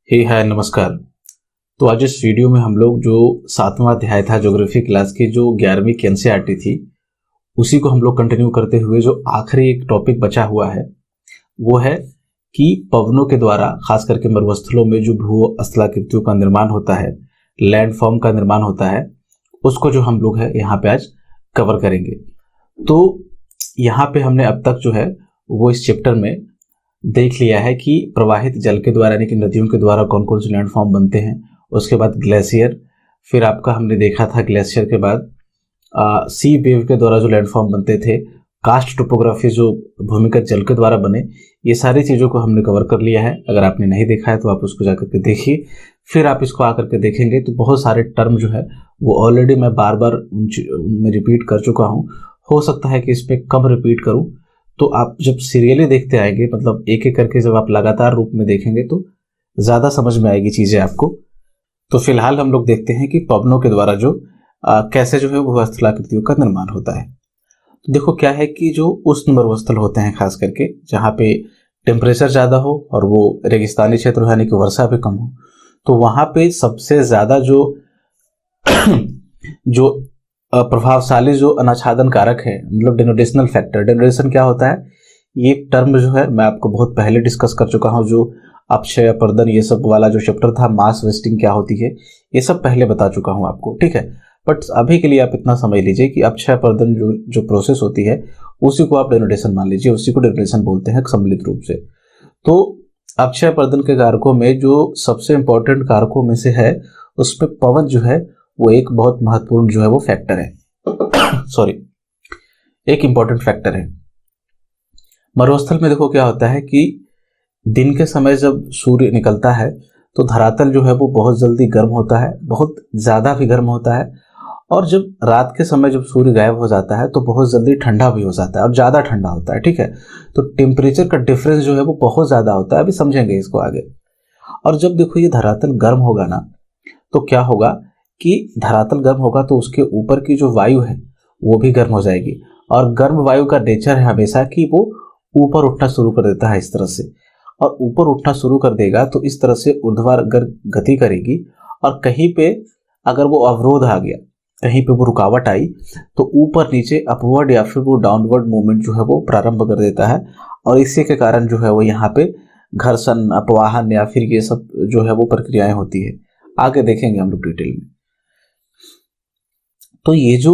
हे हाय नमस्कार। तो आज इस वीडियो में हम लोग जो 7वां अध्याय था ज्योग्राफी क्लास की जो 11वीं की एनसीईआरटी थी उसी को हम लोग कंटिन्यू करते हुए जो आखिरी एक टॉपिक बचा हुआ है वो है कि पवनों के द्वारा खास करके मरुस्थलों में जो भू स्थलाकृतियों का निर्माण होता है, लैंडफॉर्म का निर्माण होता है, उसको जो हम लोग है यहाँ पे आज कवर करेंगे। तो यहाँ पे हमने अब तक जो है वो इस चैप्टर में देख लिया है कि प्रवाहित जल के द्वारा यानी कि नदियों के द्वारा कौन कौन से लैंडफॉर्म बनते हैं। उसके बाद ग्लेशियर, फिर आपका हमने देखा था ग्लेशियर के बाद सी वेव के द्वारा जो लैंडफॉर्म बनते थे, कास्ट टोपोग्राफी जो भूमिगत जल के द्वारा बने, ये सारी चीज़ों को हमने कवर कर लिया है। अगर आपने नहीं देखा है तो आप उसको जाकर के देखिए, फिर आप इसको आकर के देखेंगे तो बहुत सारे टर्म जो है वो ऑलरेडी मैं बार बार उनमें रिपीट कर चुका हूँ। हो सकता है कि इस पर कम रिपीट करूँ। तो आप जब सीरियली देखते आएंगे, मतलब एक एक करके जब आप लगातार रूप में देखेंगे तो ज़्यादा समझ में आएगी चीज़ें आपको। तो फिलहाल हम लोग देखते हैं कि पवनों के द्वारा जो कैसे जो है भूस्थलाकृतियों का निर्माण होता है। तो देखो क्या है कि जो उष्ण मरुस्थल होते हैं खास करके जहाँ पे टेम्परेचर ज़्यादा हो और वो रेगिस्तानी क्षेत्र हो यानी कि वर्षा भी कम हो, तो वहाँ पे सबसे ज़्यादा जो जो प्रभावशाली जो अनाच्छादन कारक है, मतलब डेनोटेशनल फैक्टर। डेनोटेशन क्या होता है, ये टर्म जो है मैं आपको बहुत पहले डिस्कस कर चुका हूँ। जो अपक्षय अपर्दन ये सब वाला जो चैप्टर था, मास वेस्टिंग क्या होती है, ये सब पहले बता चुका हूँ आपको, ठीक है। बट अभी के लिए आप इतना समझ लीजिए कि अपक्षय अपर्दन जो प्रोसेस होती है उसी को आप डेनोटेशन मान लीजिए, उसी को डेनोटेशन बोलते हैं सम्मिलित रूप से। तो अपक्षय अपर्दन के कारकों में जो सबसे इंपॉर्टेंट कारकों में से है, उस पर पवन जो है वो एक बहुत महत्वपूर्ण जो है वो फैक्टर है सॉरी, एक इंपॉर्टेंट फैक्टर है। मरुस्थल में देखो क्या होता है कि दिन के समय जब सूर्य निकलता है तो धरातल जो है वो बहुत जल्दी गर्म होता है, बहुत ज़्यादा भी गर्म होता है। और जब रात के समय जब सूर्य गायब हो जाता है तो बहुत जल्दी ठंडा भी हो जाता है और ज़्यादा ठंडा होता है, ठीक है। तो टेम्परेचर का डिफरेंस जो है वो बहुत ज़्यादा होता है, अभी समझेंगे इसको आगे। और जब देखो ये धरातल गर्म होगा ना, तो क्या होगा कि धरातल गर्म होगा तो उसके ऊपर की जो वायु है वो भी गर्म हो जाएगी। और गर्म वायु का नेचर है हमेशा कि वो ऊपर उठना शुरू कर देता है इस तरह से, और ऊपर उठना शुरू कर देगा तो इस तरह से ऊर्ध्वाधर गति करेगी। और कहीं पे अगर वो अवरोध आ गया, कहीं पे वो रुकावट आई, तो ऊपर नीचे अपवर्ड या फिर वो डाउनवर्ड मूवमेंट जो है वो प्रारंभ कर देता है। और इसी के कारण जो है वो यहाँ पे घर्षण, अपवाहन या फिर ये सब जो है वो प्रक्रियाएं होती है। आगे देखेंगे हम लोग डिटेल में। तो ये जो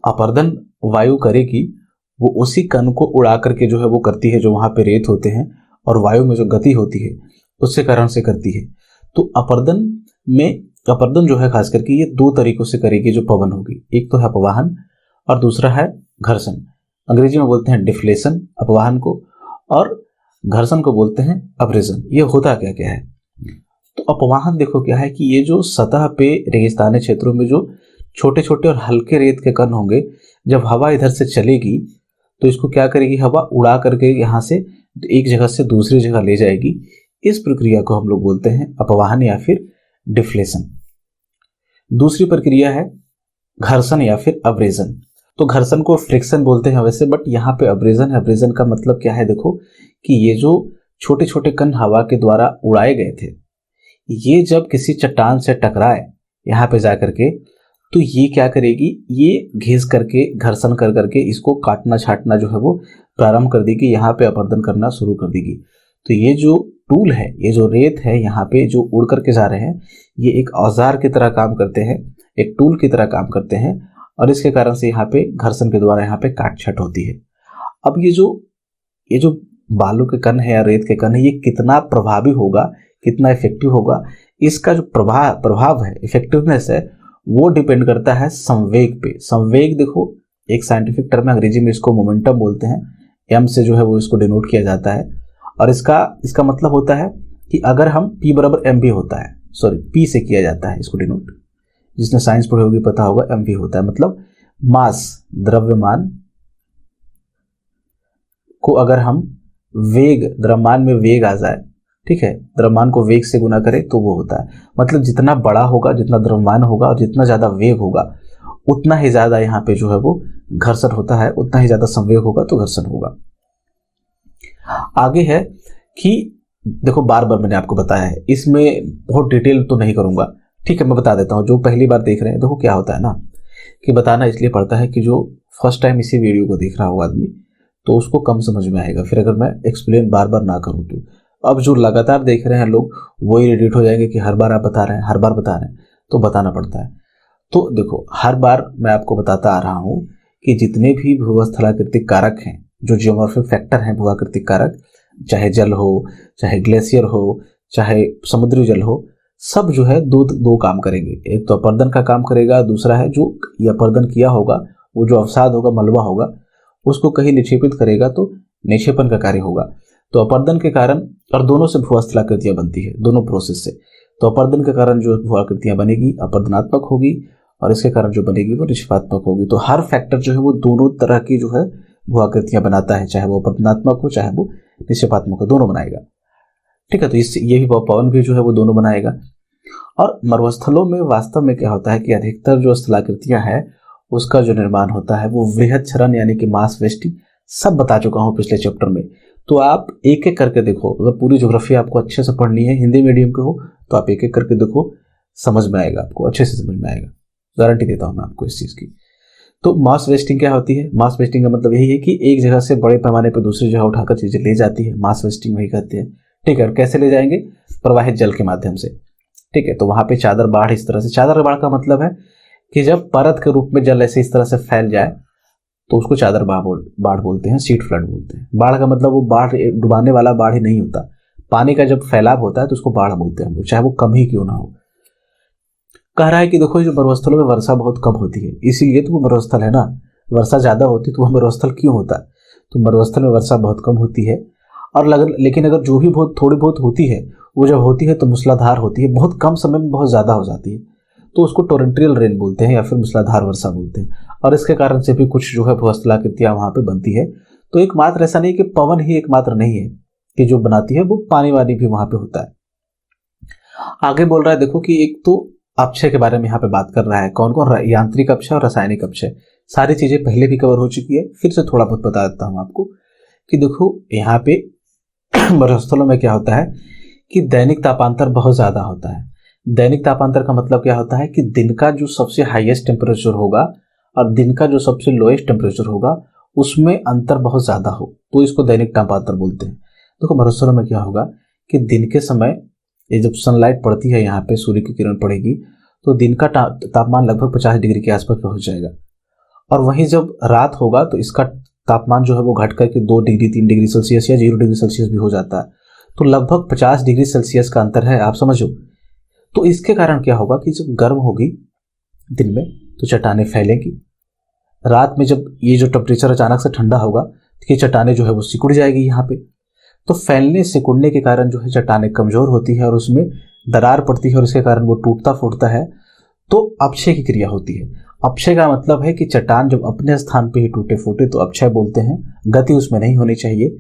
अपर्दन वायु करेगी वो उसी कण को उड़ा करके जो है वो करती है, जो वहां पे रेत होते हैं और वायु में जो गति होती है उससे कारण से करती है। तो अपर्दन जो है खास करके ये दो तरीकों से करेगी जो पवन होगी। एक तो है अपवाहन और दूसरा है घर्षण। अंग्रेजी में बोलते हैं डिफ्लेशन अपवाहन को, और घर्षण को बोलते हैं अब्रेजन। ये होता क्या क्या है, तो अपवाहन देखो क्या है कि ये जो सतह पे रेगिस्तानी क्षेत्रों में जो छोटे छोटे और हल्के रेत के कण होंगे, जब हवा इधर से चलेगी तो इसको क्या करेगी, हवा उड़ा करके यहाँ से एक जगह से दूसरी जगह ले जाएगी। इस प्रक्रिया को हम लोग बोलते हैं अपवाहन या फिर डिफ्लेशन। दूसरी प्रक्रिया है घर्षण या फिर अब्रेजन। तो घर्षण को फ्रिक्शन बोलते हैं वैसे, बट यहाँ पे अब्रेजन है। अब्रेजन का मतलब क्या है, देखो कि ये जो छोटे छोटे कण हवा के द्वारा उड़ाए गए थे, ये जब किसी चट्टान से टकराए यहाँ पे जाकर के, तो ये क्या करेगी, ये घिस करके घर्षण कर करके इसको काटना छाटना जो है वो प्रारंभ कर देगी, यहाँ पे अपर्दन करना शुरू कर देगी। तो ये जो टूल है, ये जो रेत है यहाँ पे जो उड़ करके जा रहे हैं, ये एक औजार की तरह काम करते हैं, एक टूल की तरह काम करते हैं। और इसके कारण से यहाँ पे घर्षण के द्वारा यहाँ पे काट छाट होती है। अब ये जो बालू के कण है या रेत के कण है, ये कितना प्रभावी होगा, कितना इफेक्टिव होगा, इसका जो प्रभाव है, इफेक्टिवनेस है, वो डिपेंड करता है संवेग पे। संवेग देखो एक साइंटिफिक टर्म है, अंग्रेजी में इसको मोमेंटम बोलते हैं। एम से जो है वो इसको डिनोट किया जाता है। और इसका मतलब होता है कि अगर हम P बराबर mv होता है, सॉरी P से किया जाता है इसको डिनोट, जिसने साइंस पढ़ी होगी पता होगा, mv होता है मतलब मास, द्रव्यमान को अगर हम वेग, द्रव्यमान में वेग आ जाए, ठीक है, द्रव्यमान को वेग से गुना करें तो वो होता है, मतलब जितना बड़ा होगा, जितना द्रव्यमान होगा और जितना ज्यादा वेग होगा उतना ही ज्यादा यहाँ पे जो है वो घर्षण होता है, उतना ही ज्यादा संवेग होगा तो घर्षण होगा। आगे है कि देखो बार बार मैंने आपको बताया है, इसमें बहुत डिटेल तो नहीं करूंगा, ठीक है। मैं बता देता हूँ, जो पहली बार देख रहे हैं, देखो क्या होता है ना कि बताना इसलिए पड़ता है कि जो फर्स्ट टाइम इसी वीडियो को देख रहा होगा आदमी तो उसको कम समझ में आएगा, फिर अगर मैं एक्सप्लेन बार बार ना करूँ तो। अब जो लगातार देख रहे हैं लोग वो इरिटेट हो जाएंगे कि हर बार आप बता रहे हैं, हर बार बता रहे हैं, तो बताना पड़ता है। तो देखो हर बार मैं आपको बताता आ रहा हूँ कि जितने भी भूस्थलाकृतिक कारक हैं, जो जियोमॉर्फिक फैक्टर हैं भूआकृतिक कारक, चाहे जल हो, चाहे ग्लेशियर हो, चाहे समुद्री जल हो, सब जो है दो दो काम करेंगे। एक तो अपर्दन का काम करेगा, दूसरा है जो ये अपर्दन किया होगा वो जो अवसाद होगा, मलबा होगा, उसको कहीं निक्षेपित करेगा तो निक्षेपन का कार्य होगा। तो अपर्दन के कारण, और दोनों से भूस्थलाकृतियां बनती है, दोनों प्रोसेस से। तो अपर्दन के कारण जो भूआकृतियां बनेगी अपर्दनात्मक होगी, और इसके कारण जो बनेगी वो निक्षेपात्मक होगी। तो हर फैक्टर जो है वो दोनों तरह की जो है भूआकृतियां बनाता है, चाहे वो अपर्दनात्मक हो चाहे वो निक्षेपात्मक हो, दोनों बनाएगा, ठीक है। तो इससे ये भी पवन भी जो है वो दोनों बनाएगा। और मरुस्थलों में वास्तव में क्या होता है कि अधिकतर जो स्थलाकृतियां हैं उसका जो निर्माण होता है वो वृहद क्षरण यानी कि मास वेस्टिंग, सब बता चुका हूं पिछले चैप्टर में। तो आप एक एक करके देखो, अगर पूरी ज्योग्राफी आपको अच्छे से पढ़नी है, हिंदी मीडियम के हो, तो आप एक एक करके देखो, समझ में आएगा, आपको अच्छे से समझ में आएगा, गारंटी देता हूं मैं आपको इस चीज की। तो मास वेस्टिंग क्या होती है? मास वेस्टिंग का मतलब यही है कि एक जगह से बड़े पैमाने पर दूसरी जगह उठाकर चीजें ले जाती है, मास वेस्टिंग वही कहते हैं, ठीक है। और कैसे ले जाएंगे? प्रवाहित जल के माध्यम से, ठीक है। तो वहां पे चादर बाढ़, इस तरह से चादर बाढ़ का मतलब है कि जब परत के रूप में जल ऐसे इस तरह से फैल जाए तो उसको चादर बाढ़ बोलते हैं, सीट फ्लड बोलते हैं। बाढ़ का मतलब वो बाढ़ डुबाने वाला बाढ़ ही नहीं होता, पानी का जब फैलाव होता है तो उसको बाढ़ बोलते हैं हम लोग, चाहे वो कम ही क्यों ना हो। कह रहा है कि देखो जो मरुस्थलों में वर्षा बहुत कम होती है, इसीलिए तो वो मरुस्थल है ना। वर्षा ज्यादा होती तो वह मरुस्थल क्यों होता? तो मरुस्थल में वर्षा बहुत कम होती है, और लेकिन अगर जो भी बहुत थोड़ी बहुत होती है वो जब होती है तो मूसलाधार होती है, बहुत कम समय में बहुत ज्यादा हो जाती है, तो उसको टोरेंट्रियल रेन बोलते हैं या फिर मूसलाधार वर्षा बोलते हैं। और इसके कारण से भी कुछ जो है भूस्थलाकृतियां वहां पे बनती है। तो एकमात्र ऐसा नहीं कि पवन ही एकमात्र नहीं है कि जो बनाती है, वो पानी वानी भी वहां पे होता है। आगे बोल रहा है देखो कि एक तो अपक्षय के बारे में यहाँ पे बात कर रहा है, कौन कौन? यांत्रिक अपक्षय और रासायनिक अपक्षय। सारी चीजें पहले भी कवर हो चुकी है, फिर से थोड़ा बहुत बता देता हूं आपको कि देखो यहाँ पे मरुस्थलों में क्या होता है कि दैनिक तापांतर बहुत ज्यादा होता है। दैनिक तापांतर का मतलब क्या होता है कि दिन का जो सबसे हाईएस्ट टेम्परेचर होगा और दिन का जो सबसे लोएस्ट टेम्परेचर होगा उसमें अंतर बहुत ज्यादा हो, तो इसको दैनिक तापांतर बोलते हैं। देखो मरुस्थलों में क्या होगा कि दिन के समय ये जब सनलाइट पड़ती है, यहाँ पे सूर्य की किरण पड़ेगी, तो दिन का तापमान लगभग 50 डिग्री के आसपास पहुंच जाएगा। और वहीं जब रात होगा तो इसका तापमान जो है वो घट करके 2 डिग्री 3 डिग्री सेल्सियस या 0 डिग्री सेल्सियस भी हो जाता है। तो लगभग 50 डिग्री सेल्सियस का अंतर है, आप समझो। तो इसके कारण क्या होगा कि जब गर्म होगी दिन में तो चट्टानें फैलेंगी, रात में जब ये जो टेम्परेचर अचानक से ठंडा होगा तो ये चट्टानें जो है वो सिकुड़ जाएगी यहाँ पे। तो फैलने सिकुड़ने के कारण जो है चट्टानें कमजोर होती है और उसमें दरार पड़ती है और इसके कारण वो टूटता फूटता है, तो अपक्षय की क्रिया होती है। अपक्षय का मतलब है कि चट्टान जब अपने स्थान पे ही टूटे फूटे तो अपक्षय बोलते हैं, गति उसमें नहीं होनी चाहिए।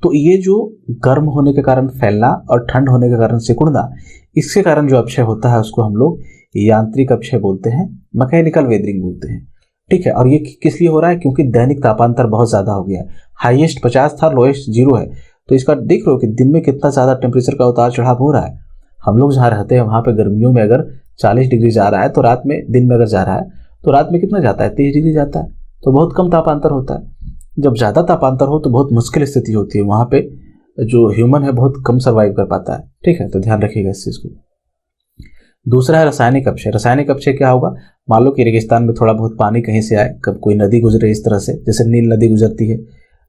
तो ये जो गर्म होने के कारण फैलना और ठंड होने के कारण सिकुड़ना, इसके कारण जो अपक्षय होता है उसको हम लोग यांत्रिक अपक्षय बोलते हैं, मैकेनिकल वेदरिंग बोलते हैं, ठीक है। और ये किस लिए हो रहा है? क्योंकि दैनिक तापांतर बहुत ज्यादा हो गया है, हाईएस्ट 50 था, लोएस्ट 0 है। तो इसका देख रहे हो कि दिन में कितना ज्यादा टेम्परेचर का उतार चढ़ाव हो रहा है। हम लोग जहाँ रहते हैं वहां पे गर्मियों में अगर 40 डिग्री जा रहा है तो रात में, दिन में अगर जा रहा है तो रात में कितना जाता है? 23 डिग्री जाता है। तो बहुत कम तापांतर होता है। जब ज्यादा तापांतर हो तो बहुत मुश्किल स्थिति होती है, वहां पे जो ह्यूमन है बहुत कम सर्वाइव कर पाता है, ठीक है। तो ध्यान रखिएगा इस चीज को। दूसरा है रासायनिक अपक्षय। रासायनिक अपक्षय क्या होगा? मान लो कि रेगिस्तान में थोड़ा बहुत पानी कहीं से आए, कब कोई नदी गुजरे इस तरह से, जैसे नील नदी गुजरती है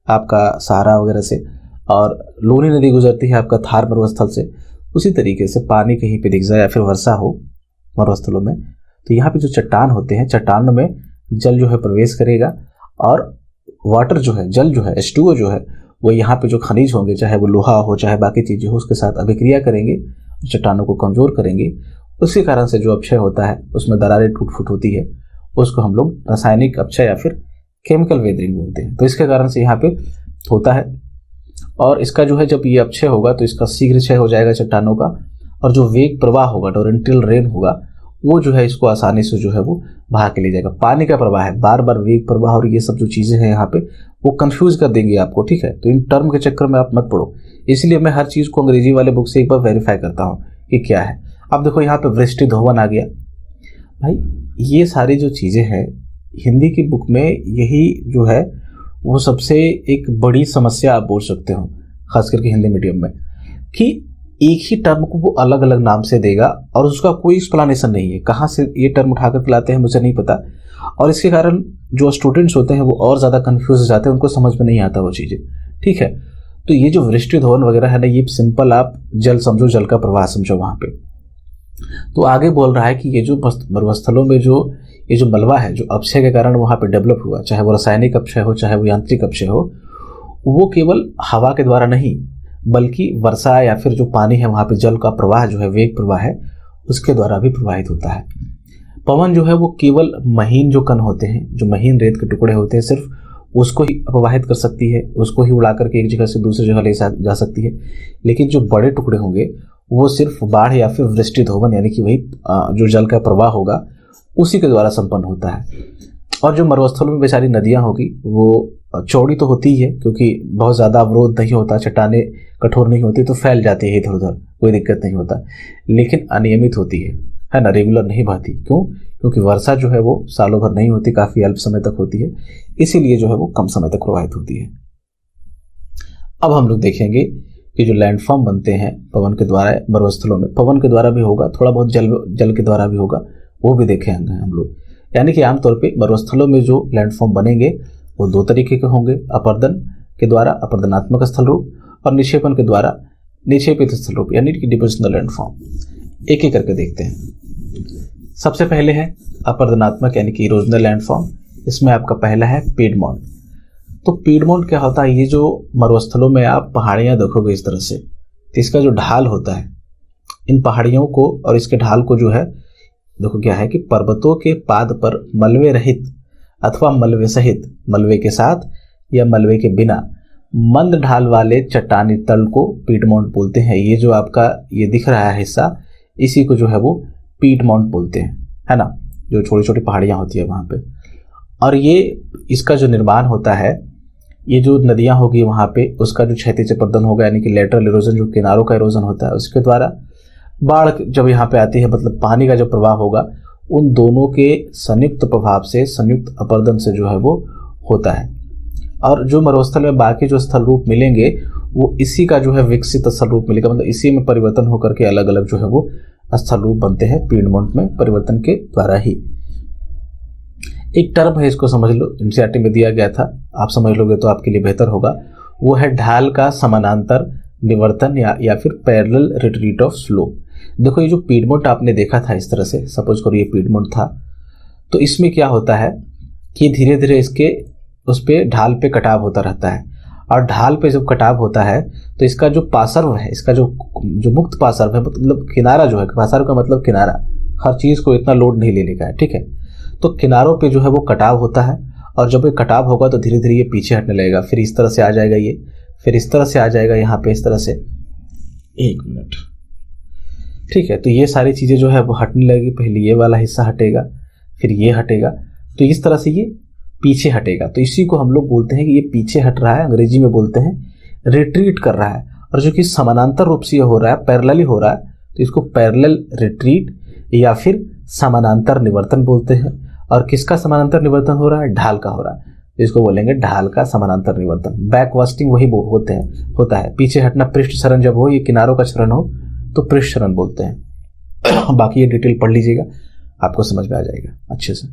आपका सहारा वगैरह से, और लूनी नदी गुजरती है आपका थार मरुस्थल से, उसी तरीके से पानी कहीं पे दिख जाए या फिर वर्षा हो मरुस्थलों में, तो यहाँ पे जो चट्टान होते हैं, चट्टानों में जल जो है प्रवेश करेगा और वाटर जो है, जल जो है, H2O जो है, वो यहाँ पे जो खनिज होंगे, चाहे वो लोहा हो चाहे बाकी चीजें हो, उसके साथ अभिक्रिया करेंगे, चट्टानों को कमजोर करेंगे। उसी कारण से जो अपक्षय होता है उसमें दरारें टूट फूट होती है, उसको हम लोग रासायनिक अपक्षय या फिर केमिकल वेदरिंग बोलते हैं। तो इसके कारण से यहाँ पे होता है। और इसका जो है जब ये अपक्षय होगा तो इसका शीघ्र क्षय हो जाएगा चट्टानों का, और जो वेग प्रवाह होगा, टोरेंट्रियल रेन होगा, वो जो है इसको आसानी से जो है वो बहा के ले जाएगा। पानी का प्रवाह है, बार बार वेग प्रवाह और ये सब जो चीज़ें हैं यहाँ पे वो कंफ्यूज कर देंगे आपको, ठीक है। तो इन टर्म के चक्कर में आप मत पढ़ो, इसलिए मैं हर चीज़ को अंग्रेजी वाले बुक से एक बार वेरीफाई करता हूँ कि क्या है। अब देखो यहाँ पे वृष्टि धोवन आ गया भाई, ये सारी जो चीज़ें हैं हिंदी की बुक में यही जो है वो सबसे एक बड़ी समस्या आप बोल सकते हो, खास करके हिंदी मीडियम में, कि एक ही टर्म को वो अलग अलग नाम से देगा और उसका कोई एक्सप्लेनेशन नहीं है। कहाँ से ये टर्म उठाकर लाते हैं मुझे नहीं पता, और इसके कारण जो स्टूडेंट्स होते हैं वो और ज़्यादा कंफ्यूज हो जाते हैं, उनको समझ में नहीं आता वो चीज़ें, ठीक है। तो ये जो वृष्टि धोवन वगैरह है ना, ये सिंपल आप जल समझो, जल का प्रवाह समझो वहाँ पे। तो आगे बोल रहा है कि ये जो मरुस्थलों में जो ये जो मलबा है जो अपक्षय के कारण वहाँ पे डेवलप हुआ, चाहे वो रासायनिक अपक्षय हो चाहे वो यांत्रिक अपक्षय हो, वो केवल हवा के द्वारा नहीं बल्कि वर्षा या फिर जो पानी है वहाँ पे जल का प्रवाह जो है, वेग प्रवाह है, उसके द्वारा भी प्रवाहित होता है। पवन जो है वो केवल महीन जो कण होते हैं, जो महीन रेत के टुकड़े होते हैं, सिर्फ उसको ही अपवाहित कर सकती है, उसको ही उड़ा करके एक जगह से दूसरी जगह ले जा सकती है। लेकिन जो बड़े टुकड़े होंगे वो सिर्फ बाढ़ या फिर वृष्टि धोवन यानी कि वही जो जल का प्रवाह होगा उसी के द्वारा संपन्न होता है। और जो मरुस्थलों में बेचारी नदियाँ होगी वो चौड़ी तो होती ही है, क्योंकि बहुत ज़्यादा अवरोध नहीं होता, चट्टाने कठोर नहीं होती तो फैल जाती है इधर उधर, कोई दिक्कत नहीं होता, लेकिन अनियमित होती है ना, रेगुलर नहीं बहती। क्यों? क्योंकि वर्षा जो है वो सालों भर नहीं होती, काफ़ी अल्प समय तक होती है, इसीलिए जो है वो कम समय तक प्रवाहित होती है। अब हम लोग देखेंगे कि जो लैंडफॉर्म बनते हैं पवन के द्वारा मरुस्थलों में, पवन के द्वारा भी होगा, थोड़ा बहुत जल के द्वारा भी होगा, वो भी देखेंगे हम लोग। यानी कि आमतौर पे मरुस्थलों में जो लैंडफॉर्म बनेंगे वो दो तरीके के होंगे, अपर्दन के द्वारा अपरदनात्मक स्थल रूप और निक्षेपण के द्वारा निक्षेपित स्थल रूप, यानी कि डिपोजिशनल लैंडफॉर्म। एक एक करके देखते हैं। सबसे पहले है अपरदनात्मक यानी कि इरोजनल लैंडफॉर्म। इसमें आपका पहला है पीडमोंट। तो पीडमोंट क्या होता है? ये जो मरुस्थलों में आप पहाड़ियाँ देखोगे इस तरह से, तो इसका जो ढाल होता है, इन पहाड़ियों को और इसके ढाल को जो है देखो क्या है कि पर्वतों के पाद पर मलबे रहित अथवा मलबे सहित, मलबे के साथ या मलबे के बिना मंद ढाल वाले चट्टानी तल को पीडमोंट बोलते हैं। ये जो आपका ये दिख रहा है हिस्सा, इसी को जो है वो पीडमोंट बोलते हैं, है ना, जो छोटी छोटी पहाड़ियाँ होती है वहाँ पे। और ये इसका जो निर्माण होता है, ये जो नदियाँ होगी वहाँ पे उसका जो क्षैतिज अपरदन होगा यानी कि लेटरल इरोजन, जो किनारों का इरोजन होता है, उसके द्वारा बाढ़ जब यहाँ पे आती है, मतलब पानी का जो प्रवाह होगा, उन दोनों के संयुक्त प्रभाव से, संयुक्त अपरदन से जो है वो होता है। और जो मरुस्थल में बाकी जो स्थल रूप मिलेंगे वो इसी का जो है विकसित स्थल रूप मिलेगा, मतलब इसी में परिवर्तन होकर के अलग अलग जो है वो स्थल रूप बनते हैं पीडमोंट में परिवर्तन के द्वारा ही। एक टर्म है, इसको समझ लो, एनसीईआरटी में दिया गया था, आप समझ लोगे तो आपके लिए बेहतर होगा। वो है ढाल का समानांतर निवर्तन या फिर पैरेलल रिट्रीट ऑफ स्लो। देखो ये जो पीडमोंट आपने देखा था इस तरह से, सपोज करो ये पीडमोंट था, तो इसमें क्या होता है कि धीरे धीरे इसके उस पे ढाल पे कटाव होता रहता है, और ढाल पे जब कटाव होता है तो इसका जो पार्श्व है, इसका जो मुक्त पार्श्व है, मतलब किनारा जो है, पार्श्व का मतलब किनारा, हर चीज को इतना लोड नहीं लेने का है, ठीक है। तो किनारों पे जो है वो कटाव होता है, और जब ये कटाव होगा तो धीरे धीरे ये पीछे हटने लगेगा, फिर इस तरह से आ जाएगा ये, फिर इस तरह से आ जाएगा यहाँ पे इस तरह से। एक मिनट, ठीक है। तो ये सारी चीजें जो है वो हटने लगेगी, पहले ये वाला हिस्सा हटेगा, फिर ये हटेगा, तो इस तरह से ये पीछे हटेगा। तो इसी को हम लोग बोलते हैं कि ये पीछे हट रहा है, अंग्रेजी में बोलते हैं रिट्रीट कर रहा है। और जो कि समानांतर रूप से हो रहा है, पैरेलली हो रहा है, तो इसको पैरेलल रिट्रीट या फिर समानांतर निवर्तन बोलते हैं। और किसका समानांतर निवर्तन हो रहा है? ढाल का हो रहा है, तो इसको बोलेंगे ढाल का समानांतर निवर्तन। बैकवास्टिंग वही होता है, पीछे हटना पृष्ठ क्षरण जब हो, ये किनारों का क्षरण हो तो पृष्ठ क्षरण बोलते हैं। बाकी ये डिटेल पढ़ लीजिएगा, आपको समझ में आ जाएगा अच्छे से।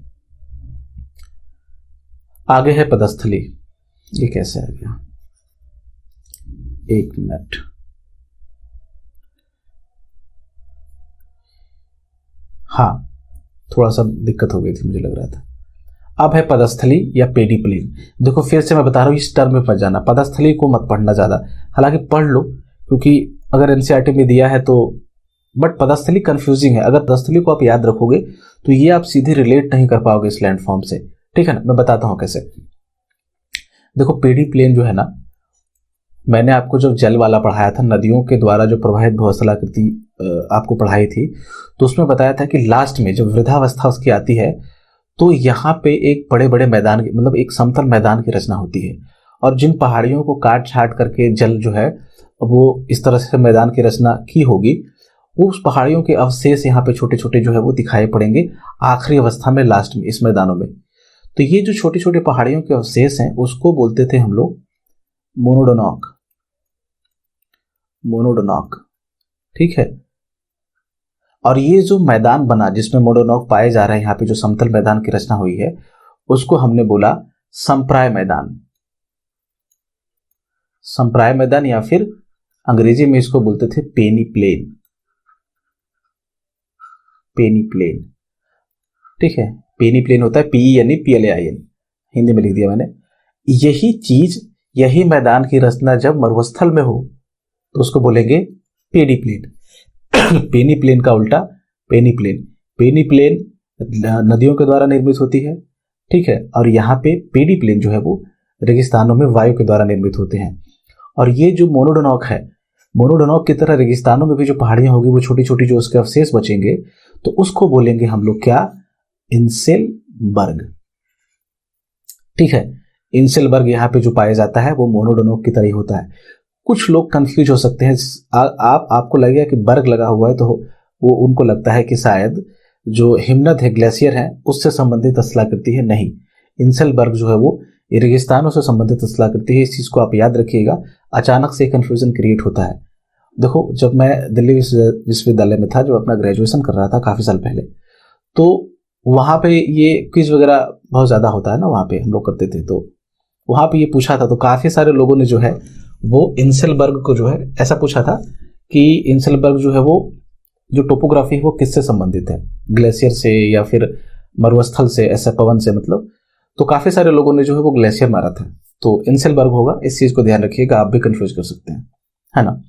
आगे है पदस्थली। ये कैसे आ गया? एक मिनट, हाँ थोड़ा सा दिक्कत हो गई थी, मुझे लग रहा था। अब है पदस्थली या पेडिप्लेन। देखो फिर से मैं बता रहा हूँ, इस टर्म में मत जाना, पदस्थली को मत पढ़ना ज्यादा, हालांकि पढ़ लो क्योंकि अगर एनसीईआरटी में दिया है तो, बट पदस्थली कंफ्यूजिंग है। अगर पदस्थली को आप याद रखोगे तो ये आप सीधे रिलेट नहीं कर पाओगे इस लैंडफॉर्म से, ठीक है ना। मैं बताता हूं कैसे। देखो पेडिप्लेन जो है ना, मैंने आपको जो जल वाला पढ़ाया था, नदियों के द्वारा जो प्रवाहित भूस्थलाकृति आपको पढ़ाई थी, तो उसमें बताया था कि लास्ट में जब वृद्धावस्था उसकी आती है तो यहाँ पे एक बड़े बड़े मैदान मतलब एक समतल मैदान की रचना होती है, और जिन पहाड़ियों को काट छाट करके जल जो है वो इस तरह से मैदान की रचना की होगी, उस पहाड़ियों के अवशेष यहाँ पे छोटे छोटे जो है वो दिखाई पड़ेंगे आखिरी अवस्था में, लास्ट में इस मैदानों में। तो ये जो छोटी छोटी पहाड़ियों के अवशेष हैं उसको बोलते थे हम लोग मोनोडोनॉक। मोनोडोनॉक, ठीक है। और ये जो मैदान बना जिसमें मोनोडोनॉक पाए जा रहे हैं, यहाँ पे जो समतल मैदान की रचना हुई है, उसको हमने बोला संप्राय मैदान। संप्राय मैदान, या फिर अंग्रेजी में इसको बोलते थे पेनी प्लेन। पेनी प्लेन, ठीक है। पेनी प्लेन होता है पी यानी PLAIN, हिंदी में लिख दिया मैंने। यही चीज, यही मैदान की रचना जब मरुस्थल में हो तो उसको बोलेंगे पेनी प्लेन। पेनी प्लेन का उल्टा पेनी प्लेन। पेनी प्लेन नदियों के द्वारा निर्मित होती है, ठीक है, और यहाँ पे पेनी प्लेन जो है वो रेगिस्तानों में वायु के द्वारा निर्मित होते हैं। और ये जो मोनोडोनॉक है, मोनोडोनॉक की तरह रेगिस्तानों में भी जो पहाड़ियां होगी वो छोटी छोटी जो उसके अवशेष बचेंगे, तो उसको बोलेंगे हम लोग क्या, इंसेलबर्ग, ठीक है। इंसेलबर्ग यहाँ पे जो पाया जाता है वो मोनोडोनॉक की तरह होता है। कुछ लोग कंफ्यूज हो सकते हैं, आपको लगेगा कि बर्ग लगा हुआ है तो वो उनको लगता है कि शायद जो हिमनद है, ग्लेशियर है, उससे संबंधित स्थलाकृति है। नहीं, इंसेलबर्ग जो है वो रेगिस्तानों से संबंधित स्थलाकृति है। इस चीज को आप याद रखिएगा, अचानक से कंफ्यूजन क्रिएट होता है। देखो, जब मैं दिल्ली विश्वविद्यालय में था, जब अपना ग्रेजुएशन कर रहा था काफी साल पहले, तो वहां पे ये क्विज वगैरह बहुत ज्यादा होता है ना, वहां पे हम लोग करते थे, तो वहां पे ये पूछा था, तो काफी सारे लोगों ने जो है वो इंसेलबर्ग को जो है ऐसा पूछा था कि इंसेलबर्ग जो है वो जो टोपोग्राफी है वो किससे संबंधित है, ग्लेशियर से या फिर मरुस्थल से, ऐसे पवन से, मतलब। तो काफी सारे लोगों ने जो है वो ग्लेशियर मारा था, तो इंसेलबर्ग होगा। इस चीज को ध्यान रखिएगा, आप भी कंफ्यूज कर सकते हैं, है ना।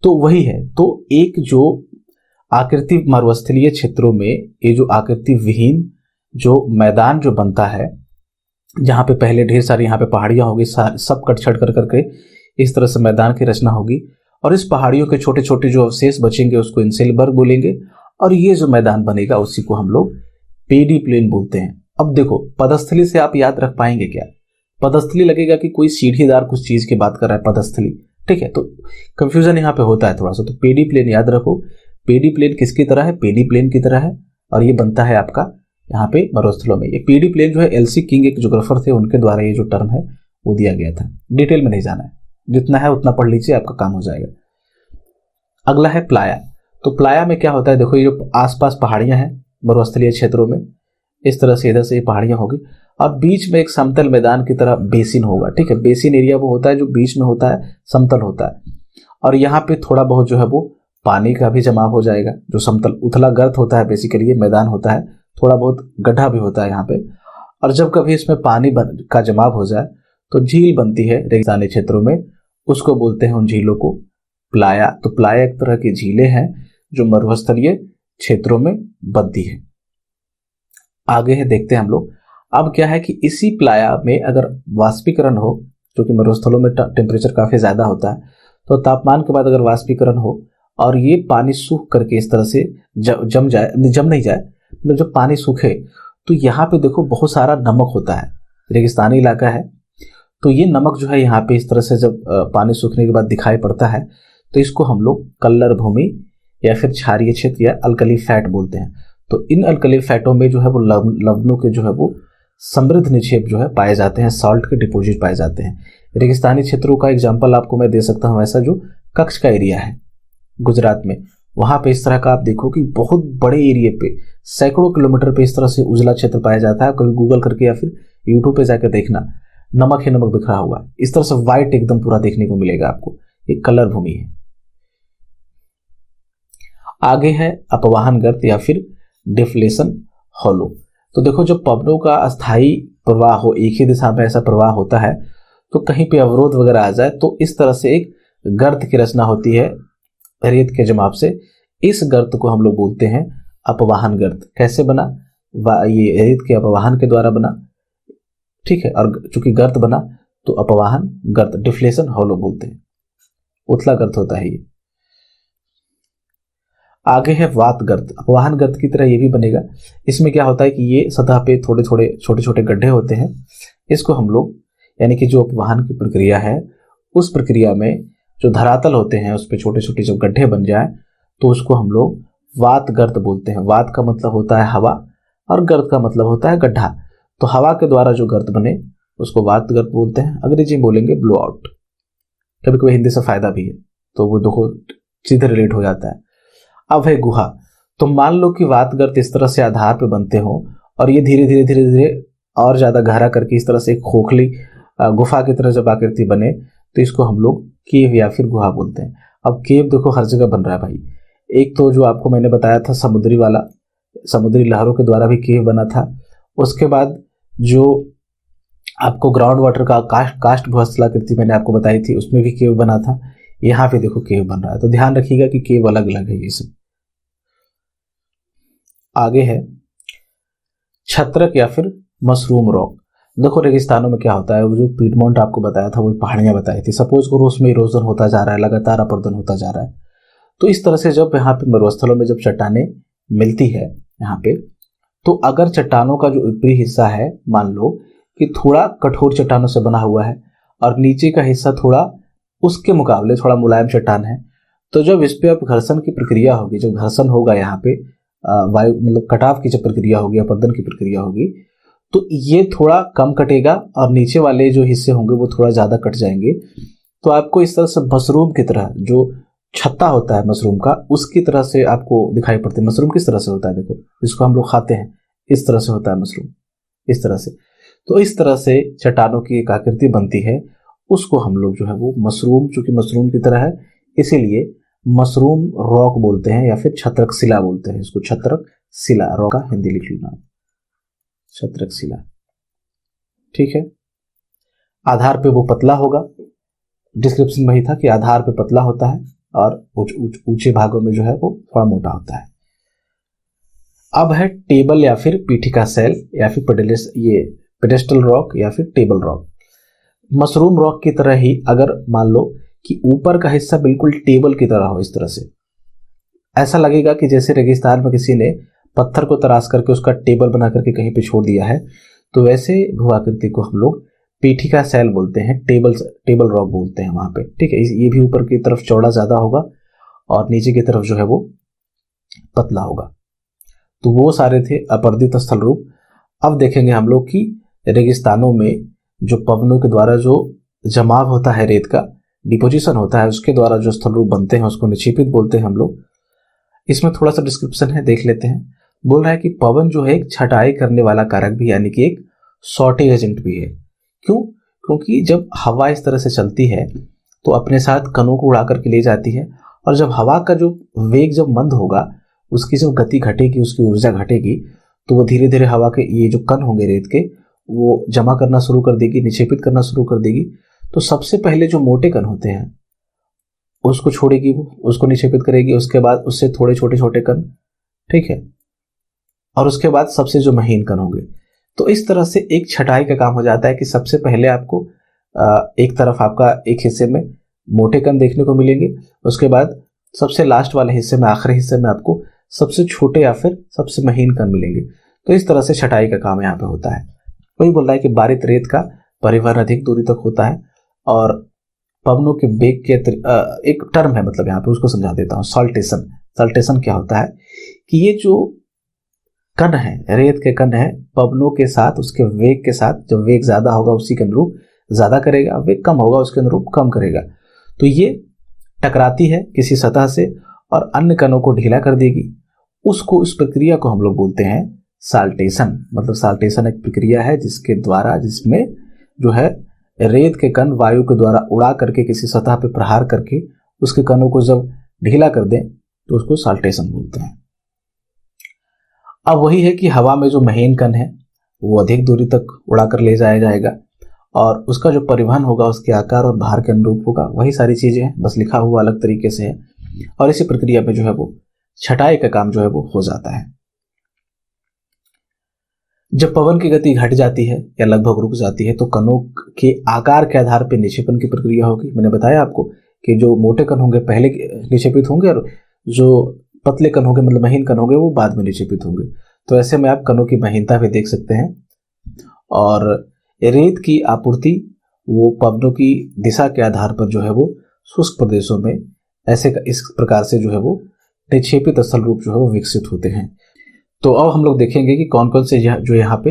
तो वही है। तो एक जो आकृति मरुस्थलीय क्षेत्रों में ये जो आकृति विहीन जो मैदान जो बनता है, जहां पे पहले ढेर सारी यहाँ पे पहाड़ियां होगी, सब कट छट कर करके इस तरह से मैदान की रचना होगी, और इस पहाड़ियों के छोटे छोटे जो अवशेष बचेंगे उसको इंसेलबर्ग बोलेंगे, और ये जो मैदान बनेगा उसी को हम लोग पेडी प्लेन बोलते हैं। अब देखो, पदस्थली से आप याद रख पाएंगे क्या? पदस्थली लगेगा कि कोई सीढ़ीदार कुछ चीज की बात कर रहा है, पदस्थली, ठीक है, तो कंफ्यूजन यहाँ पे होता है थोड़ा सा। तो पेडी प्लेन याद रखो, पेडी प्लेन किसकी तरह है, पेडी प्लेन की तरह है, और ये बनता है आपका यहाँ पे मरुस्थलों में। ये पेडी प्लेन जो है LC किंग एक ज्योग्राफर थे, उनके द्वारा ये जो टर्म है वो दिया गया था। डिटेल में नहीं जाना है, जितना है उतना पढ़ लीजिए, आपका काम हो जाएगा। अगला है प्लाया। तो प्लाया में क्या होता है, देखो ये जो आसपास पहाड़ियां हैं मरुस्थलीय क्षेत्रों में, इस तरह से इधर से ये पहाड़ियां होगी, और बीच में एक समतल मैदान की तरह बेसिन होगा, ठीक है। बेसिन एरिया वो होता है जो बीच में होता है, समतल होता है, और यहाँ पे थोड़ा बहुत जो है वो पानी का भी जमाव हो जाएगा। जो समतल उथला गर्त होता है, बेसिकली ये मैदान होता है, थोड़ा बहुत गड्ढा भी होता है यहाँ पे, और जब कभी इसमें पानी का जमाव हो जाए तो झील बनती है रेगिस्तानी क्षेत्रों में, उसको बोलते हैं उन झीलों को प्लाया। तो प्लाया एक तरह की झीलें हैं जो मरुस्थलीय क्षेत्रों में बनती है। आगे है, देखते हैं हम लोग। अब क्या है कि इसी प्लाया में अगर वाष्पीकरण हो, जो कि मरुस्थलों में टेम्परेचर काफी ज्यादा होता है, तो तापमान के बाद अगर वाष्पीकरण हो और ये पानी सूख करके इस तरह से जम नहीं जाए, मतलब जब पानी सूखे तो यहाँ पे देखो बहुत सारा नमक होता है, रेगिस्तानी इलाका है, तो ये नमक जो है यहाँ पे इस तरह से जब पानी सूखने के बाद दिखाई पड़ता है, तो इसको हम लोग कल्लर भूमि या फिर क्षारीय क्षेत्र या अल्कली फैट बोलते हैं। तो इन अल्कली फैटों में जो है वो लवणों के जो है वो समृद्ध निक्षेप जो है पाए जाते हैं, सॉल्ट के डिपोजिट पाए जाते हैं। रेगिस्तानी क्षेत्रों का एग्जाम्पल आपको मैं दे सकता हूँ, ऐसा जो कच्छ का एरिया है गुजरात में, वहां पे इस तरह का आप देखो कि बहुत बड़े एरिया पे सैकड़ों किलोमीटर पे इस तरह से उजला क्षेत्र पाया जाता है। कभी गूगल करके या फिर यूट्यूब पे जाकर देखना, नमक ही नमक बिखरा हुआ है, इस तरह से व्हाइट एकदम पूरा देखने को मिलेगा आपको, एक कलर भूमि है। आगे है अपवाहन गर्त या फिर डिफ्लेशन हॉलो। तो देखो, जब पवनों का अस्थायी प्रवाह हो, एक ही दिशा में ऐसा प्रवाह होता है, तो कहीं पे अवरोध वगैरह आ जाए तो इस तरह से एक गर्त की रचना होती है रेत के जमाव से। इस गर्त को हम लोग बोलते हैं अपवाहन गर्त। कैसे बना? ये रेत के अपवाहन के द्वारा बना, ठीक है। और चूंकि गर्त बना तो अपवाहन गर्त, डिफ्लेशन हॉलो बोलते हैं, उथला गर्त होता है ये। आगे है वात गर्त, अपवाहन गर्त की तरह ये भी बनेगा। इसमें क्या होता है कि ये सतह पे थोड़े थोड़े छोटे छोटे गड्ढे होते हैं, इसको हम लोग यानी कि जो अपवाहन की प्रक्रिया है उस प्रक्रिया में जो धरातल होते हैं उस पर छोटे छोटे जब गड्ढे बन जाए तो उसको हम लोग वात गर्त बोलते हैं। वात का मतलब होता है हवा और गर्त का मतलब होता है गड्ढा। तो हवा के द्वारा जो गर्त बने उसको वात गर्त बोलते हैं। अंग्रेजी में बोलेंगे ब्लो आउट। कभी कभी हिंदी से फायदा भी है तो वो देखो सीधे रिलेट हो जाता है। अब है गुहा। तो मान लो कि वात गर्त इस तरह से आधार पे बनते हो और ये धीरे धीरे धीरे धीरे और ज्यादा गहरा करके इस तरह से एक खोखली गुफा की तरह जब आकृति बने तो इसको हम लोग केव या फिर गुहा बोलते हैं। अब केव देखो हर जगह बन रहा है भाई। एक तो जो आपको मैंने बताया था समुद्री वाला, समुद्री लहरों के द्वारा भी केव बना था। उसके बाद जो आपको ग्राउंड वाटर का कास्ट भूस्थलाकृति मैंने आपको बताई थी उसमें भी केव बना था। यहाँ पे देखो केव बन रहा है। तो ध्यान रखिएगा कि केव अलग अलग है ये सब। आगे है छत्रक या फिर मशरूम रॉक। देखो रेगिस्तानों में क्या होता है, वो जो पीडमोंट आपको बताया था वो पहाड़ियां बताई थी, सपोज करो उसमें इरोजन होता जा रहा है, लगातार अपर्दन होता जा रहा है। तो इस तरह से जब यहाँ पे मरुस्थलों में जब चट्टानें मिलती है यहाँ पे, तो अगर चट्टानों का जो ऊपरी हिस्सा है मान लो कि थोड़ा कठोर चट्टानों से बना हुआ है और नीचे का हिस्सा थोड़ा उसके मुकाबले थोड़ा मुलायम चट्टान है, तो जब इस पे अब घर्षण की प्रक्रिया होगी, जब घर्षण होगा यहाँ पे वायु मतलब कटाव की जब प्रक्रिया होगी, अपर्दन की प्रक्रिया होगी, तो ये थोड़ा कम कटेगा और नीचे वाले जो हिस्से होंगे वो थोड़ा ज्यादा कट जाएंगे। तो आपको इस तरह से मशरूम की तरह जो छत्ता होता है मशरूम का उसकी तरह से आपको दिखाई पड़ती है। मशरूम किस तरह से होता है देखो, जिसको हम लोग खाते हैं इस तरह से होता है मशरूम, इस तरह से। तो इस तरह से चट्टानों की एक आकृति बनती है, उसको हम लोग जो है वो मशरूम, चूंकि मशरूम की तरह है इसीलिए मशरूम रॉक बोलते हैं या फिर छत्रक शिला बोलते हैं इसको। छत्रक शिला, रॉक का हिंदी लिख लेना, छत्रक शिला। ठीक है। आधार पे वो पतला होगा, डिस्क्रिप्शन में ही था कि आधार पे पतला होता है और ऊंचे भागों में जो है वो थोड़ा मोटा होता है। अब है टेबल या फिर पीठिका सेल या फिर पेडेस्टल रॉक या फिर टेबल रॉक। मशरूम रॉक की तरह ही अगर मान लो कि ऊपर का हिस्सा बिल्कुल टेबल की तरह हो, इस तरह से ऐसा लगेगा कि जैसे रेगिस्तान में किसी ने पत्थर को तराश करके उसका टेबल बना करके कहीं पे छोड़ दिया है, तो वैसे भूआकृति को हम लोग पीठिका सेल बोलते हैं, टेबल रॉक बोलते हैं वहां पे। ठीक है। ये भी ऊपर की तरफ चौड़ा ज्यादा होगा और नीचे की तरफ जो है वो पतला होगा। तो वो सारे थे अपर्दित स्थल रूप। अब देखेंगे हम लोग कि रेगिस्तानों में जो पवनों के द्वारा जो जमाव होता है, रेत का डिपोजिशन होता है, उसके द्वारा जो स्थल रूप बनते हैं उसको निक्षेपित बोलते हैं हम लोग। इसमें थोड़ा सा डिस्क्रिप्शन है, देख लेते हैं। बोल रहा है कि पवन जो है एक छटाई करने वाला कारक भी यानी कि एक सॉर्टिंग एजेंट भी है। क्यों? क्योंकि जब हवा इस तरह से चलती है तो अपने साथ कणों को उड़ा करके ले जाती है, और जब हवा का जो वेग जब मंद होगा, उसकी जब गति घटेगी, उसकी ऊर्जा घटेगी, तो वो धीरे धीरे हवा के ये जो कण होंगे रेत के वो जमा करना शुरू कर देगी, निक्षेपित करना शुरू कर देगी। तो सबसे पहले जो मोटे कण होते हैं उसको छोड़ेगी, वो उसको निक्षेपित करेगी, उसके बाद उससे थोड़े छोटे छोटे कण, ठीक है, और उसके बाद सबसे जो महीन कण होंगे। तो इस तरह से एक छटाई का काम हो जाता है कि सबसे पहले आपको एक तरफ आपका एक हिस्से में मोटे कण देखने को मिलेंगे, उसके बाद सबसे लास्ट वाले हिस्से में, आखिरी हिस्से में आपको सबसे छोटे या फिर सबसे महीन कण मिलेंगे। तो इस तरह से छटाई का काम यहाँ पे होता है। वही बोल रहा है कि बारित रेत का परिवहन अधिक दूरी तक होता है और पवनों के बेग के एक टर्म है, मतलब यहाँ पे उसको समझा देता हूँ, सॉल्टेशन। सॉल्टेशन क्या होता है कि ये जो कण है, रेत के कण है, पवनों के साथ उसके वेग के साथ, जब वेग ज्यादा होगा उसी के अनुरूप ज्यादा करेगा, वेग कम होगा उसके अनुरूप कम करेगा। तो ये टकराती है किसी सतह से और अन्य कणों को ढीला कर देगी। उसको, इस प्रक्रिया को हम लोग बोलते हैं साल्टेशन। मतलब साल्टेशन एक प्रक्रिया है जिसके द्वारा, जिसमें जो है रेत के कण वायु के द्वारा उड़ा करके किसी सतह पे प्रहार करके उसके कणों को जब ढीला कर दें तो उसको साल्टेशन बोलते हैं। अब वही है कि हवा में जो महीन कण है वो अधिक दूरी तक उड़ा कर ले जाया जाएगा और उसका जो परिवहन होगा उसके आकार और भार के अनुरूप होगा। वही सारी चीजें हैं, बस लिखा हुआ अलग तरीके से है। और इसी प्रक्रिया में जो है वो छटाई का काम जो है वो हो जाता है। जब पवन की गति घट जाती है या लगभग रुक जाती है तो कणों के आकार के आधार पर निक्षेपण की प्रक्रिया होगी। मैंने बताया आपको कि जो मोटे कण होंगे पहले निक्षेपित होंगे और जो पतले कण होंगे मतलब महीन कण होंगे वो बाद में निक्षेपित होंगे। तो ऐसे में आप कणों की महीनता भी देख सकते हैं। और रेत की आपूर्ति वो पवनों की दिशा के आधार पर जो है वो शुष्क प्रदेशों में ऐसे इस प्रकार से जो है वो निक्षेपित स्थल रूप जो है वो विकसित होते हैं। तो अब हम लोग देखेंगे कि कौन कौन से जो यहाँ पे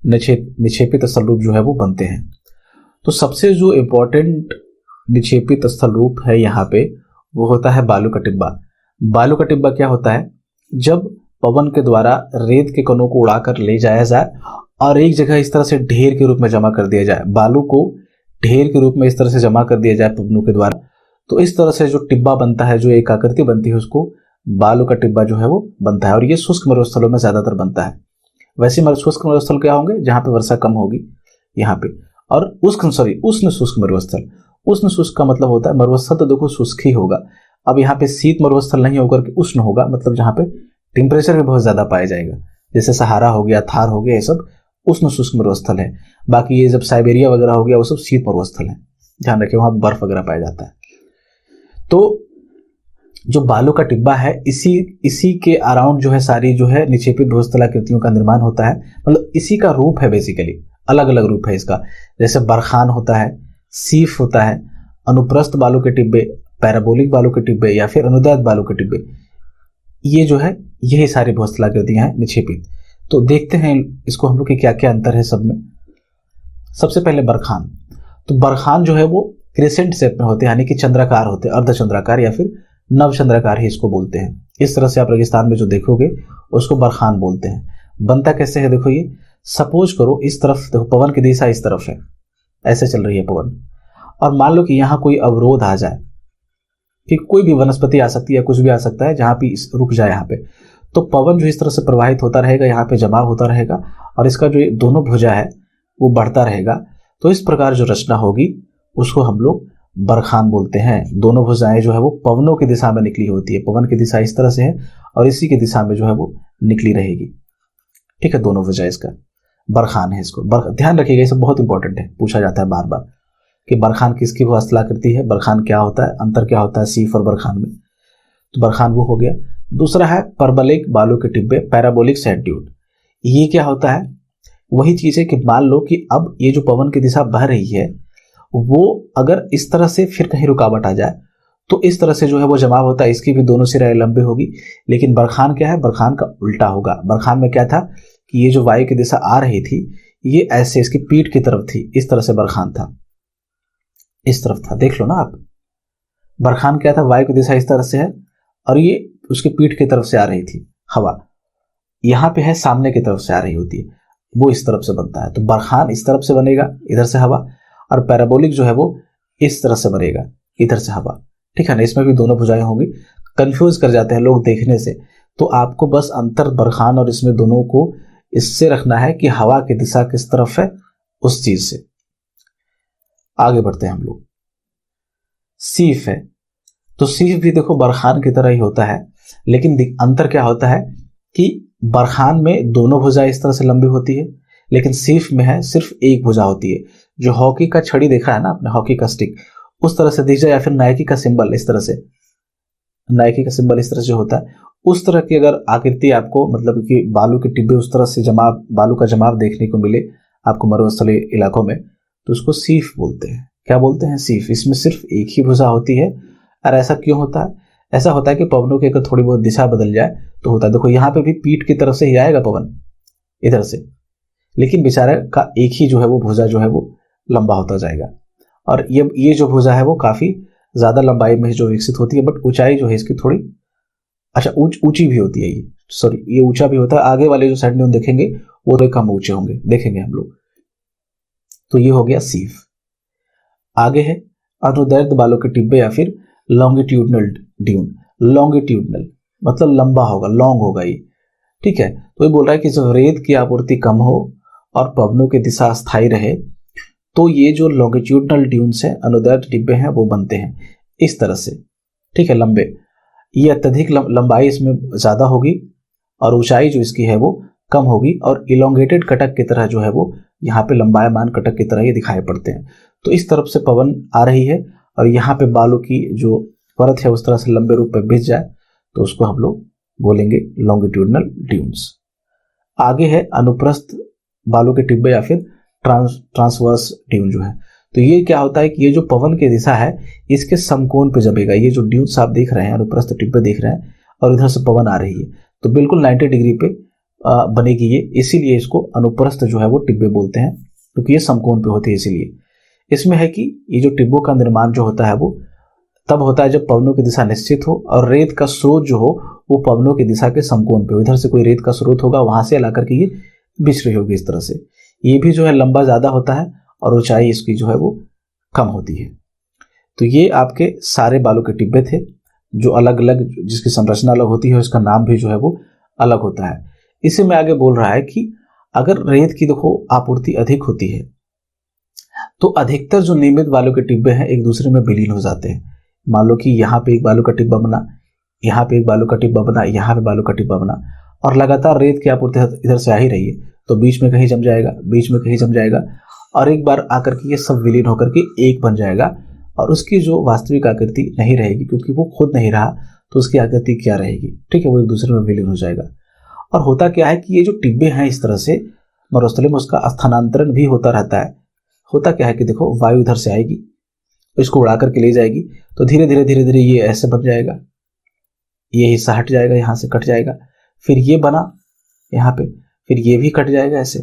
निक्षेपित स्थल रूप जो है वो बनते हैं। तो सबसे जो इम्पोर्टेंट निक्षेपित स्थल रूप है यहाँ पे वो होता है बालू का टिब्बा। बालू का टिब्बा क्या होता है? जब पवन के द्वारा रेत के कणों को उड़ाकर ले जाया जाए और एक जगह इस तरह से ढेर के रूप में जमा कर दिया जाए, बालू को ढेर के रूप में इस तरह से जमा कर दिया जाए पवनों के द्वारा, तो इस तरह से जो टिब्बा बनता है, जो एक आकृति बनती है, उसको बालू का टिब्बा जो है वो बनता है। और ये शुष्क मरुस्थलों में ज्यादातर बनता है। वैसे शुष्क मरुस्थल क्या होंगे? जहां पे वर्षा कम होगी यहाँ पे। और उष्ण शुष्क मरुस्थल। उष्ण शुष्क का मतलब होता है, मरुस्थल तो देखो शुष्क ही होगा। अब यहाँ पे शीत मरुस्थल नहीं होकर के उष्ण होगा, मतलब जहाँ पे टेम्परेचर भी बहुत ज्यादा पाया जाएगा, जैसे सहारा हो गया, थार हो गया, ये सब उष्ण शुष्क मरुस्थल है। बाकी ये जब साइबेरिया वगैरह हो गया वो सब शीत मरुस्थल है, ध्यान रखिए, वहां बर्फ वगैरह पाया जाता है। तो जो बालू का टिब्बा है इसी के अराउंड जो है सारी जो है निक्षेपित भूस्थलाकृतियों का निर्माण होता है। मतलब इसी का रूप है, बेसिकली अलग अलग रूप है इसका। जैसे बरखान होता है, सीफ होता है, अनुप्रस्थ बालू के टिब्बे, पैराबोलिक बालू के टिब्बे या फिर अनुदैर्ध्य बालू के टिब्बे, ये जो है यही सारी भूस्थलाकृतियां हैं निक्षेपित। तो देखते हैं इसको हम लोग के क्या क्या अंतर है सब में। सबसे पहले बरखान। तो बरखान जो है वो क्रिसेंट शेप में होते हैं, यानी कि चंद्राकार होते हैं, अर्धचंद्राकार या फिर नवचंद्राकार ही इसको बोलते हैं। इस तरह से आप रेगिस्तान में जो देखोगे उसको बरखान बोलते हैं। बनता कैसे है? देखो, ये सपोज करो इस तरफ देखो, पवन की दिशा इस तरफ है, ऐसे चल रही है पवन, और मान लो कि यहाँ कोई अवरोध आ जाए, कि कोई भी वनस्पति आ सकती है, कुछ भी आ सकता है जहां पे रुक जाए यहाँ पे, तो पवन जो इस तरह से प्रवाहित होता रहेगा, यहाँ पे जमाव होता रहेगा और इसका जो दोनों भुजा है वो बढ़ता रहेगा। तो इस प्रकार जो रचना होगी उसको हम लोग बरखान बोलते हैं। दोनों भुजाएं जो है वो पवनों की दिशा में निकली होती है। पवन की दिशा इस तरह से है और इसी की दिशा में जो है वो निकली रहेगी। ठीक है, दोनों भुजाएं इसका बरखान है। इसको ध्यान रखिएगा, ये सब बहुत इंपॉर्टेंट है, पूछा जाता है बार बार कि बरखान किसकी भूस्थलाकृति है, बरखान क्या होता है, अंतर क्या होता है सीफ और बरखान में। तो बरखान वो हो गया। दूसरा है परबलिक बालू के टिब्बे, पैराबोलिक सैंड ड्यून। ये क्या होता है? वही चीज है कि मान लो कि अब ये जो पवन की दिशा बह रही है वो अगर इस तरह से फिर कहीं रुकावट आ जाए तो इस तरह से जो है वो जमाव होता है, इसकी भी दोनों सिराएं लंबी होगी। लेकिन बरखान क्या है? बरखान का उल्टा होगा। बरखान में क्या था कि ये जो वायु की दिशा आ रही थी ये ऐसे इसकी पीठ की तरफ थी, इस तरह से बरखान था, इस तरफ था। देख लो ना आप, बरखान क्या था? वायु की दिशा इस तरह से है और ये उसकी पीठ की तरफ से आ रही थी हवा, यहां पे है सामने की तरफ से आ रही होती है, वो इस तरफ से बनता है। तो बरखान इस तरफ से बनेगा, इधर से हवा, और पैराबोलिक जो है वो इस तरह से बनेगा, इधर से हवा। ठीक है ना, इसमें भी दोनों भुजाएं होंगी। कंफ्यूज कर जाते हैं लोग देखने से, तो आपको बस अंतर बरखान और इसमें दोनों को इससे रखना है कि हवा की दिशा किस तरफ है, उस चीज से। आगे बढ़ते हैं हम लोग। सीफ है, तो सीफ भी देखो बरखान की तरह ही होता है, लेकिन अंतर क्या होता है कि बरखान में दोनों भुजाएं इस तरह से लंबी होती है, लेकिन सीफ में है सिर्फ एक भुजा होती है। जो हॉकी का छड़ी देखा है ना आपने, हॉकी का स्टिक, उस तरह से दिख जाए, या फिर नाइकी का सिंबल इस तरह से, नाइकी का सिंबल इस तरह से होता है, उस तरह की अगर आकृति आपको, मतलब कि बालू के टिब्बे उस तरह से जमाव, बालू का जमाव देखने को मिले आपको मरुस्थलीय इलाकों में, तो उसको सीफ बोलते हैं। क्या बोलते हैं? सीफ। इसमें सिर्फ एक ही भुजा होती है। और ऐसा क्यों होता है? ऐसा होता है कि पवनों की अगर थोड़ी बहुत दिशा बदल जाए तो होता है, देखो यहाँ पे भी पीठ की तरफ से ही आएगा पवन इधर से, लेकिन बेचारे का एक ही जो है वो भुजा जो है वो लंबा होता जाएगा। और ये जो भुजा है वो काफी ज्यादा लंबाई में जो विकसित होती है, बट ऊंचाई जो है इसकी थोड़ी ऊंची भी होती है। ये सॉरी, ये ऊंचा भी होता है। आगे वाले जो सैंड ड्यून देखेंगे वो तो कम ऊंचे होंगे, देखेंगे हम लोग। तो ये हो गया सीफ। आगे है अनुदैर्ध्य बालू के टिब्बे या फिर लॉन्गिट्यूडनल ड्यून। लॉन्गिट्यूडनल मतलब लंबा होगा, लॉन्ग होगा ये। ठीक है, तो ये बोल रहा है कि जब रेत की आपूर्ति कम हो और पवनों की दिशा स्थायी रहे तो ये जो लॉन्गिट्यूडनल ड्यून्स है, अनुदैर्ध्य टिब्बे हैं, वो बनते हैं इस तरह से। ठीक है, लंबे। ये अत्यधिक लंबाई इसमें ज्यादा होगी और ऊंचाई जो इसकी है वो कम होगी और इलोंगेटेड कटक की तरह जो है वो यहाँ पे लंबायमान कटक की तरह ये दिखाई पड़ते हैं। तो इस तरफ से पवन आ रही है और यहाँ पे बालों की जो परत है उस तरह से लंबे रूप में बिछ जाए तो उसको हम लोग बोलेंगे लॉन्गिट्यूडनल ड्यून्स। आगे है अनुप्रस्थ बालों के टिब्बे या फिर ट्रांसवर्स ड्यून जो है। तो ये क्या होता है कि ये जो पवन की दिशा है इसके समकोण पे जमेगा। ये जो ड्यून्स आप देख रहे हैं, अनुप्रस्थ टिब्बे देख रहे हैं और इधर से पवन आ रही है तो बिल्कुल 90 डिग्री पे बनेगी ये, इसीलिए इसको अनुप्रस्थ जो है वो टिब्बे बोलते हैं क्योंकि ये समकोण पे होती है। इसीलिए इसमें है कि ये जो टिब्बों का निर्माण जो होता है वो तब होता है जब पवनों की दिशा निश्चित हो और रेत का स्रोत जो हो वो पवनों की दिशा के समकोण पे हो। इधर से कोई रेत का स्रोत होगा, वहां से ला करके ये बिछ रही होगी इस तरह से। ये भी जो है लंबा ज्यादा होता है और ऊंचाई इसकी जो है वो कम होती है। तो ये आपके सारे बालों के टिब्बे थे जो अलग अलग, जिसकी संरचना अलग होती है, उसका नाम भी जो है वो अलग होता है। इसे में आगे बोल रहा है कि अगर रेत की देखो आपूर्ति अधिक होती है तो अधिकतर जो नियमित बालों के टिब्बे हैं एक दूसरे में विलीन हो जाते हैं। मान लो कि यहाँ पे एक बालू का टिब्बा बना, यहाँ पे एक बालू का टिब्बा बना, यहाँ पे बालू का टिब्बा बना और लगातार रेत की आपूर्ति इधर से आ ही रही है तो बीच में कहीं जम जाएगा, बीच में कहीं जम जाएगा और एक बार आकर के ये सब विलीन होकर के एक बन जाएगा और उसकी जो वास्तविक आकृति नहीं रहेगी क्योंकि वो खुद नहीं रहा तो उसकी आकृति क्या रहेगी, ठीक है, वो एक दूसरे में विलीन हो जाएगा। और होता क्या है कि ये जो टिब्बे हैं इस तरह से मरुस्थलीय में उसका स्थानांतरण भी होता रहता है। होता क्या है कि देखो वायु इधर से आएगी, इसको उड़ा करके ले जाएगी तो धीरे धीरे धीरे धीरे ये ऐसे बन जाएगा, ये हिस्सा हट जाएगा, यहाँ से कट जाएगा, फिर ये बना यहाँ पे, फिर ये भी कट जाएगा। ऐसे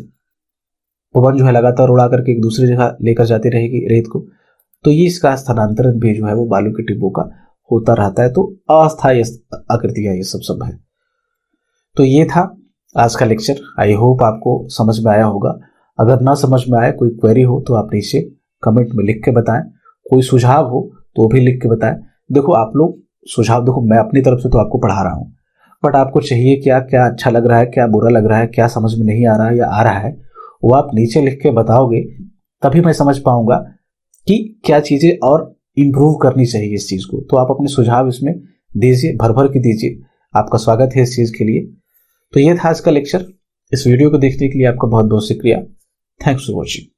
पवन जो है लगातार उड़ा करके एक दूसरी जगह लेकर जाती रहेगी रेत को। तो ये इसका स्थानांतरण भी जो है वो बालू के टिब्बों का होता रहता है। तो अस्थायी आकृतियां ये सब है। तो ये था आज का लेक्चर। आई होप आपको समझ में आया होगा। अगर ना समझ में आए, कोई क्वेरी हो तो आप नीचे कमेंट में लिख के बताएं, कोई सुझाव हो तो भी लिख के बताएं। देखो आप लोग सुझाव, देखो मैं अपनी तरफ से तो आपको पढ़ा रहा हूँ बट आपको चाहिए क्या, क्या अच्छा लग रहा है, क्या बुरा लग रहा है, क्या समझ में नहीं आ रहा है या आ रहा है, वो आप नीचे लिख के बताओगे तभी मैं समझ पाऊंगा कि क्या चीजें और इम्प्रूव करनी चाहिए इस चीज को। तो आप अपने सुझाव इसमें दीजिए, भर भर के दीजिए, आपका स्वागत है इस चीज के लिए। तो ये था आज का लेक्चर। इस वीडियो को देखने के लिए आपका बहुत बहुत शुक्रिया। Thanks for watching.